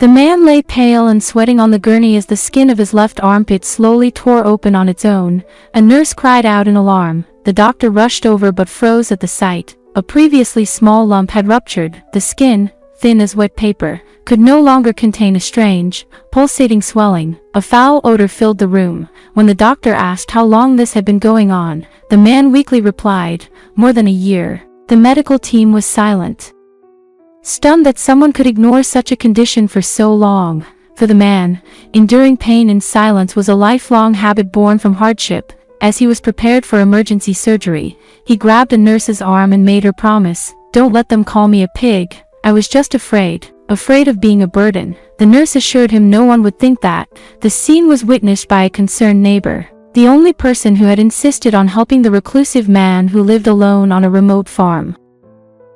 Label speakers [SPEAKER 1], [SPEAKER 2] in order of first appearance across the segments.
[SPEAKER 1] The man lay pale and sweating on the gurney as the skin of his left armpit slowly tore open on its own. A nurse cried out in alarm. The doctor rushed over but froze at the sight. A previously small lump had ruptured. The skin, thin as wet paper, could no longer contain a strange, pulsating swelling. A foul odor filled the room. When the doctor asked how long this had been going on, the man weakly replied, "More than a year." The medical team was silent, stunned that someone could ignore such a condition for so long. For the man, enduring pain in silence was a lifelong habit born from hardship. As he was prepared for emergency surgery, he grabbed a nurse's arm and made her promise, "Don't let them call me a pig. I was just afraid of being a burden." The nurse assured him no one would think that. The scene was witnessed by a concerned neighbor, the only person who had insisted on helping the reclusive man who lived alone on a remote farm.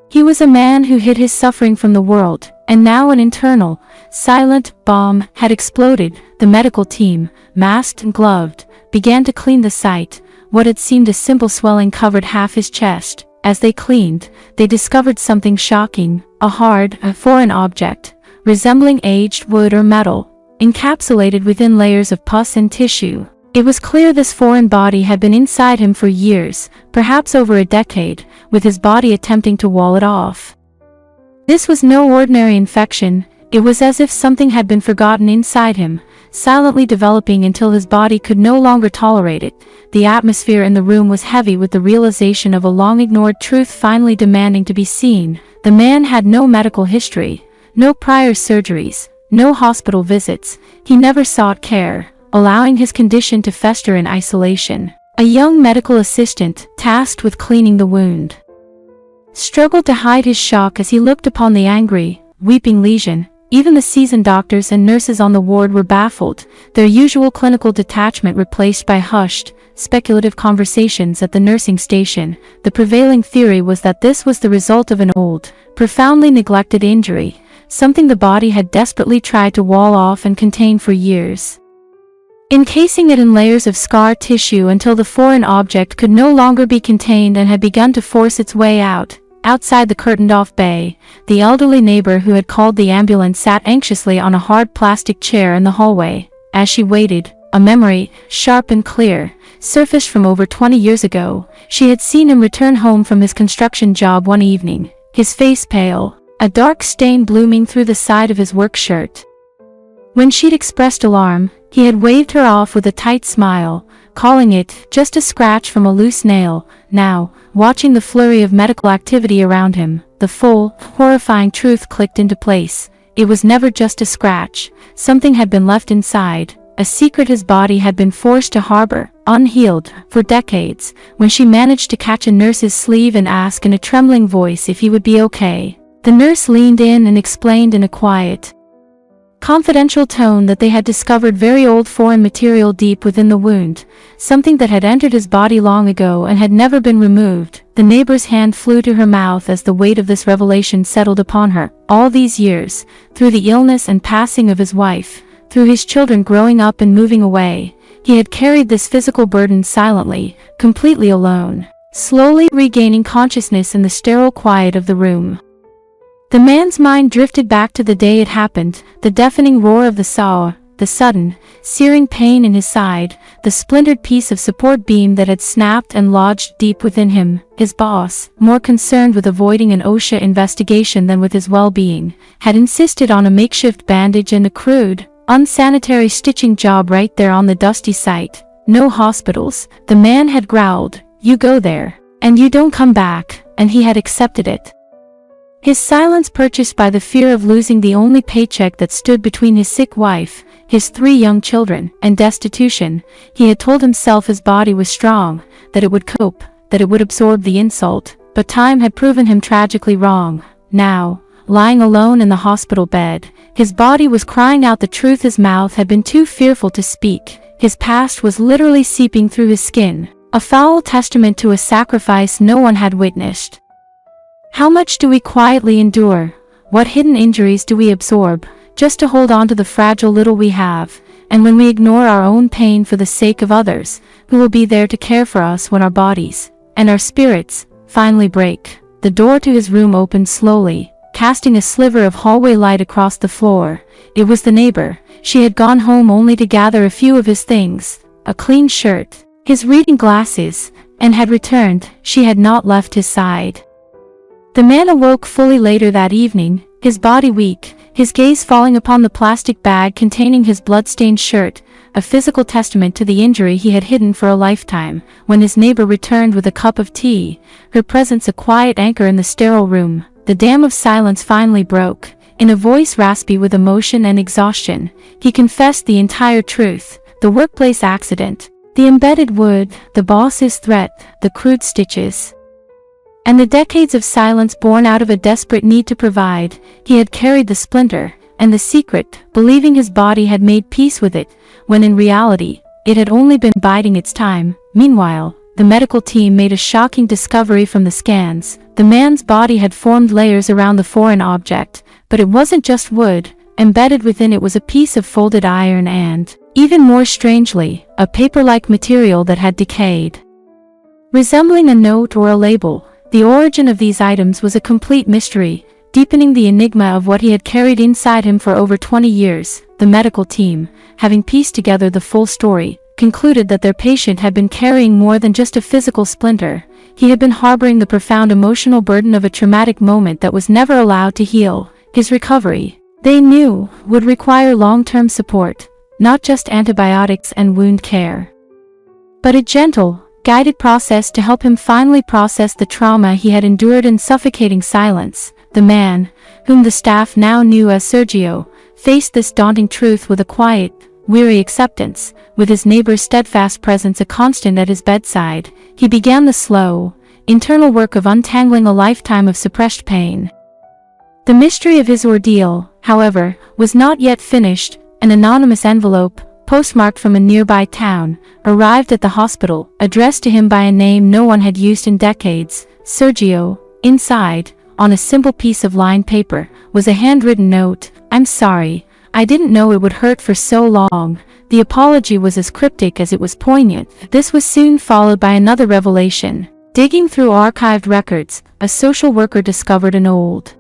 [SPEAKER 1] He was a man who hid his suffering from the world, and now an internal, silent bomb had exploded. The medical team, masked and gloved, began to clean the site. What had seemed a simple swelling covered half his chest. As they cleaned, they discovered something shocking, a foreign object, resembling aged wood or metal, encapsulated within layers of pus and tissue. It was clear this foreign body had been inside him for years, perhaps over a decade, with his body attempting to wall it off. This was no ordinary infection. It was as if something had been forgotten inside him, silently developing until his body could no longer tolerate it. The atmosphere in the room was heavy with the realization of a long-ignored truth finally demanding to be seen. The man had no medical history, no prior surgeries, no hospital visits. He never sought care, allowing his condition to fester in isolation. A young medical assistant, tasked with cleaning the wound, struggled to hide his shock as he looked upon the angry, weeping lesion. Even the seasoned doctors and nurses on the ward were baffled, their usual clinical detachment replaced by hushed, speculative conversations at the nursing station. The prevailing theory was that this was the result of an old, profoundly neglected injury, something the body had desperately tried to wall off and contain for years, encasing it in layers of scar tissue until the foreign object could no longer be contained and had begun to force its way out. Outside the curtained-off bay, the elderly neighbor who had called the ambulance sat anxiously on a hard plastic chair in the hallway. As she waited, a memory, sharp and clear, surfaced from over 20 years ago. She had seen him return home from his construction job one evening, his face pale, a dark stain blooming through the side of his work shirt. When she'd expressed alarm, he had waved her off with a tight smile, calling it just a scratch from a loose nail. Now, watching the flurry of medical activity around him, the full, horrifying truth clicked into place. It was never just a scratch. Something had been left inside, a secret his body had been forced to harbor, unhealed, for decades. When she managed to catch a nurse's sleeve and ask in a trembling voice if he would be okay, the nurse leaned in and explained in a quiet, confidential tone that they had discovered very old foreign material deep within the wound, something that had entered his body long ago and had never been removed. The neighbor's hand flew to her mouth as the weight of this revelation settled upon her. All these years, through the illness and passing of his wife, through his children growing up and moving away, he had carried this physical burden silently, completely alone, slowly regaining consciousness in the sterile quiet of the room. The man's mind drifted back to the day it happened, the deafening roar of the saw, the sudden, searing pain in his side, the splintered piece of support beam that had snapped and lodged deep within him. His boss, more concerned with avoiding an OSHA investigation than with his well-being, had insisted on a makeshift bandage and a crude, unsanitary stitching job right there on the dusty site. No hospitals, the man had growled. You go there, and you don't come back, and he had accepted it. His silence purchased by the fear of losing the only paycheck that stood between his sick wife, his 3 young children, and destitution. He had told himself his body was strong, that it would cope, that it would absorb the insult, but time had proven him tragically wrong. Now, lying alone in the hospital bed, his body was crying out the truth his mouth had been too fearful to speak. His past was literally seeping through his skin, a foul testament to a sacrifice no one had witnessed. How much do we quietly endure? What hidden injuries do we absorb, just to hold on to the fragile little we have? And when we ignore our own pain for the sake of others, who will be there to care for us when our bodies, and our spirits, finally break? The door to his room opened slowly, casting a sliver of hallway light across the floor. It was the neighbor. She had gone home only to gather a few of his things, a clean shirt, his reading glasses, and had returned. She had not left his side. The man awoke fully later that evening, his body weak, his gaze falling upon the plastic bag containing his blood-stained shirt, a physical testament to the injury he had hidden for a lifetime. When his neighbor returned with a cup of tea, her presence a quiet anchor in the sterile room, the dam of silence finally broke. In a voice raspy with emotion and exhaustion, he confessed the entire truth: the workplace accident, the embedded wood, the boss's threat, the crude stitches, and the decades of silence born out of a desperate need to provide. He had carried the splinter and the secret, believing his body had made peace with it, when in reality, it had only been biding its time. Meanwhile, the medical team made a shocking discovery from the scans. The man's body had formed layers around the foreign object, but it wasn't just wood. Embedded within it was a piece of folded iron and, even more strangely, a paper-like material that had decayed. Resembling a note or a label, the origin of these items was a complete mystery, deepening the enigma of what he had carried inside him for over 20 years. The medical team, having pieced together the full story, concluded that their patient had been carrying more than just a physical splinter. He had been harboring the profound emotional burden of a traumatic moment that was never allowed to heal. His recovery, they knew, would require long-term support, not just antibiotics and wound care, but a gentle, guided process to help him finally process the trauma he had endured in suffocating silence. The man, whom the staff now knew as Sergio, faced this daunting truth with a quiet, weary acceptance. With his neighbor's steadfast presence a constant at his bedside, he began the slow, internal work of untangling a lifetime of suppressed pain. The mystery of his ordeal, however, was not yet finished. An anonymous envelope, postmarked from a nearby town, arrived at the hospital, addressed to him by a name no one had used in decades: Sergio. Inside, on a simple piece of lined paper, was a handwritten note: "I'm sorry. I didn't know it would hurt for so long." The apology was as cryptic as it was poignant. This was soon followed by another revelation. Digging through archived records, a social worker discovered an old,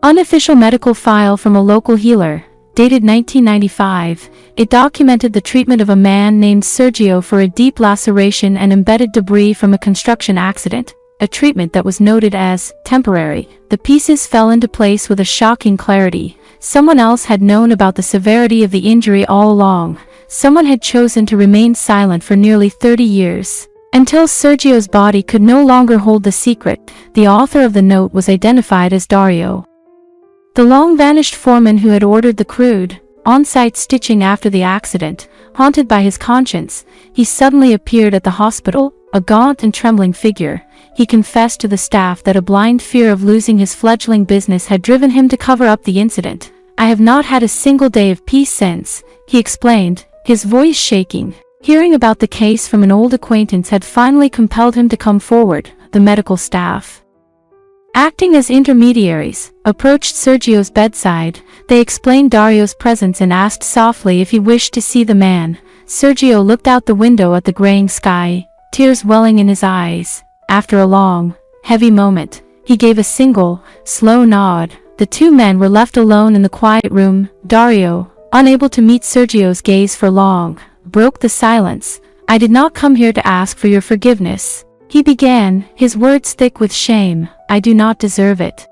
[SPEAKER 1] unofficial medical file from a local healer, dated 1995. It documented the treatment of a man named Sergio for a deep laceration and embedded debris from a construction accident, a treatment that was noted as temporary. The pieces fell into place with a shocking clarity. Someone else had known about the severity of the injury all along. Someone had chosen to remain silent for nearly 30 years. Until Sergio's body could no longer hold the secret, the author of the note was identified as Dario, the long-vanished foreman who had ordered the crude, on-site stitching after the accident. Haunted by his conscience, he suddenly appeared at the hospital, a gaunt and trembling figure. He confessed to the staff that a blind fear of losing his fledgling business had driven him to cover up the incident. "I have not had a single day of peace since," he explained, his voice shaking. Hearing about the case from an old acquaintance had finally compelled him to come forward. The medical staff, acting as intermediaries, approached Sergio's bedside. They explained Dario's presence and asked softly if he wished to see the man. Sergio looked out the window at the graying sky, tears welling in his eyes. After a long, heavy moment, he gave a single, slow nod. The two men were left alone in the quiet room. Dario, unable to meet Sergio's gaze for long, broke the silence. "I did not come here to ask for your forgiveness," he began, his words thick with shame. "I do not deserve it."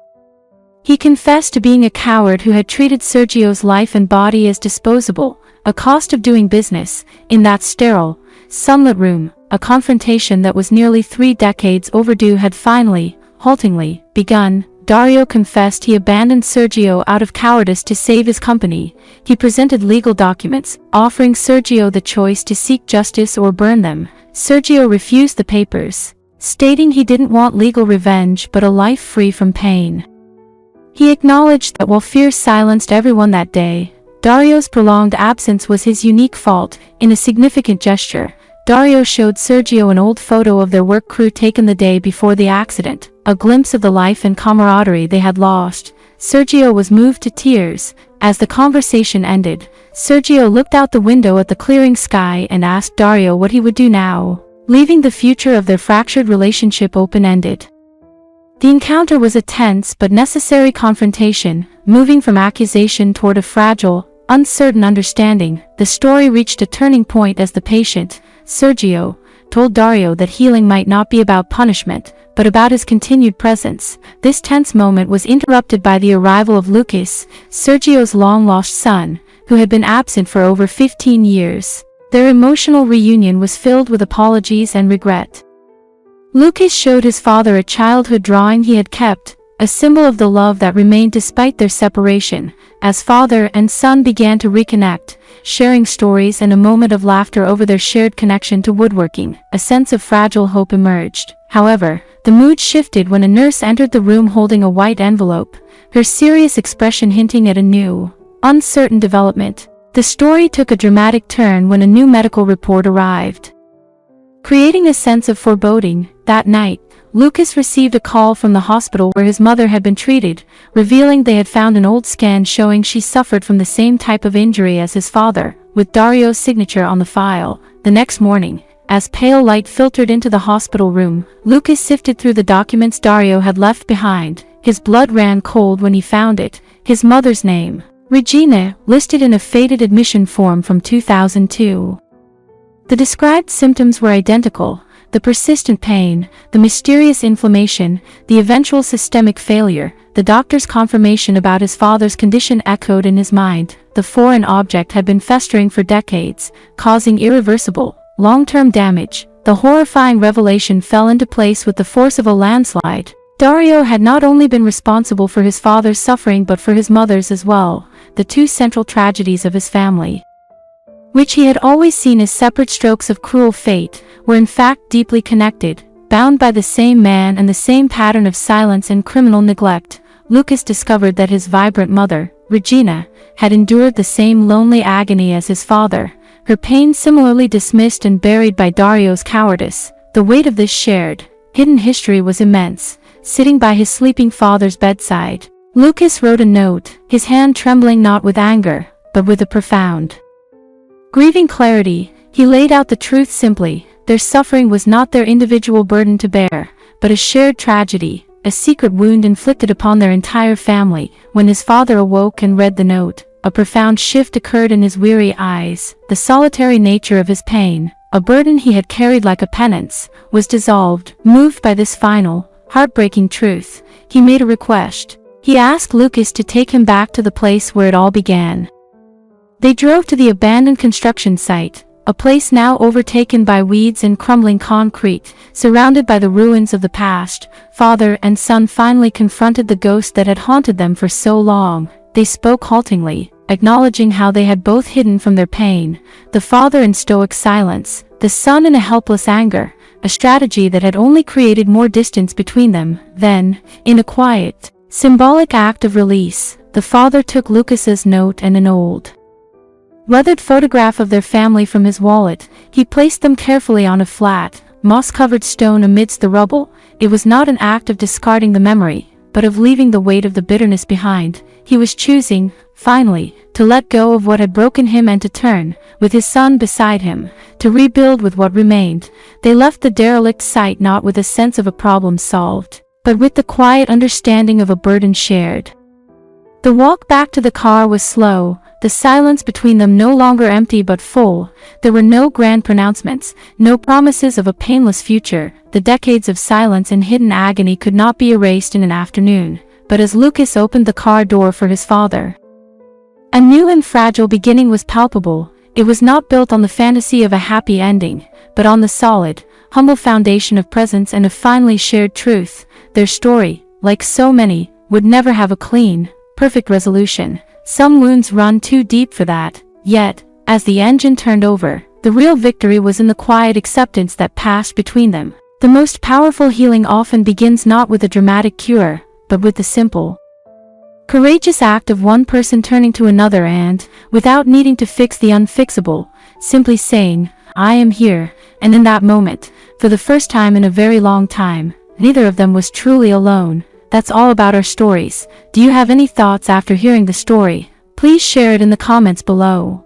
[SPEAKER 1] He confessed to being a coward who had treated Sergio's life and body as disposable, a cost of doing business. In that sterile, sunlit room, a confrontation that was nearly 3 decades overdue had finally, haltingly, begun. Dario confessed he abandoned Sergio out of cowardice to save his company. He presented legal documents, offering Sergio the choice to seek justice or burn them. Sergio refused the papers, stating he didn't want legal revenge but a life free from pain. He acknowledged that while fear silenced everyone that day, Dario's prolonged absence was his unique fault. In a significant gesture, Dario showed Sergio an old photo of their work crew taken the day before the accident, a glimpse of the life and camaraderie they had lost. Sergio was moved to tears. As the conversation ended, Sergio looked out the window at the clearing sky and asked Dario what he would do now, leaving the future of their fractured relationship open-ended. The encounter was a tense but necessary confrontation, moving from accusation toward a fragile, uncertain understanding. The story reached a turning point as the patient, Sergio, told Dario that healing might not be about punishment, but about his continued presence. This tense moment was interrupted by the arrival of Lucas, Sergio's long-lost son, who had been absent for over 15 years. Their emotional reunion was filled with apologies and regret. Lucas showed his father a childhood drawing he had kept, a symbol of the love that remained despite their separation. As father and son began to reconnect, sharing stories and a moment of laughter over their shared connection to woodworking, a sense of fragile hope emerged. However, the mood shifted when a nurse entered the room holding a white envelope, her serious expression hinting at a new, uncertain development. The story took a dramatic turn when a new medical report arrived, creating a sense of foreboding. That night, Lucas received a call from the hospital where his mother had been treated, revealing they had found an old scan showing she suffered from the same type of injury as his father, with Dario's signature on the file. The next morning, as pale light filtered into the hospital room, Lucas sifted through the documents Dario had left behind. His blood ran cold when he found it, his mother's name, Regina, listed in a faded admission form from 2002. The described symptoms were identical: the persistent pain, the mysterious inflammation, the eventual systemic failure. The doctor's confirmation about his father's condition echoed in his mind. The foreign object had been festering for decades, causing irreversible, long-term damage. The horrifying revelation fell into place with the force of a landslide. Dario had not only been responsible for his father's suffering but for his mother's as well, the two central tragedies of his family, which he had always seen as separate strokes of cruel fate, were in fact deeply connected, bound by the same man and the same pattern of silence and criminal neglect. Lucas discovered that his vibrant mother, Regina, had endured the same lonely agony as his father, her pain similarly dismissed and buried by Dario's cowardice. The weight of this shared, hidden history was immense. Sitting by his sleeping father's bedside, Lucas wrote a note, his hand trembling not with anger, but with a profound, grieving clarity. He laid out the truth simply: their suffering was not their individual burden to bear, but a shared tragedy, a secret wound inflicted upon their entire family. When his father awoke and read the note, a profound shift occurred in his weary eyes. The solitary nature of his pain, a burden he had carried like a penance, was dissolved. Moved by this final, heartbreaking truth, he made a request. He asked Lucas to take him back to the place where it all began. They drove to the abandoned construction site, a place now overtaken by weeds and crumbling concrete, surrounded by the ruins of the past. Father and son finally confronted the ghost that had haunted them for so long. They spoke haltingly, acknowledging how they had both hidden from their pain, the father in stoic silence, the son in a helpless anger, a strategy that had only created more distance between them. Then, in a quiet, symbolic act of release, the father took Lucas's note and an old, weathered photograph of their family from his wallet. He placed them carefully on a flat, moss-covered stone amidst the rubble. It was not an act of discarding the memory, but of leaving the weight of the bitterness behind. He was choosing, finally, to let go of what had broken him and to turn, with his son beside him, to rebuild with what remained. They left the derelict site not with a sense of a problem solved, but with the quiet understanding of a burden shared. The walk back to the car was slow, the silence between them no longer empty but full. There were no grand pronouncements, no promises of a painless future. The decades of silence and hidden agony could not be erased in an afternoon. But as Lucas opened the car door for his father, a new and fragile beginning was palpable. It was not built on the fantasy of a happy ending, but on the solid, humble foundation of presence and of finely shared truth. Their story, like so many, would never have a clean, perfect resolution. Some wounds run too deep for that. Yet, as the engine turned over, the real victory was in the quiet acceptance that passed between them. The most powerful healing often begins not with a dramatic cure, but with the simple, courageous act of one person turning to another and, without needing to fix the unfixable, simply saying, "I am here." And in that moment, for the first time in a very long time, neither of them was truly alone. That's all about our stories. Do you have any thoughts after hearing the story? Please share it in the comments below.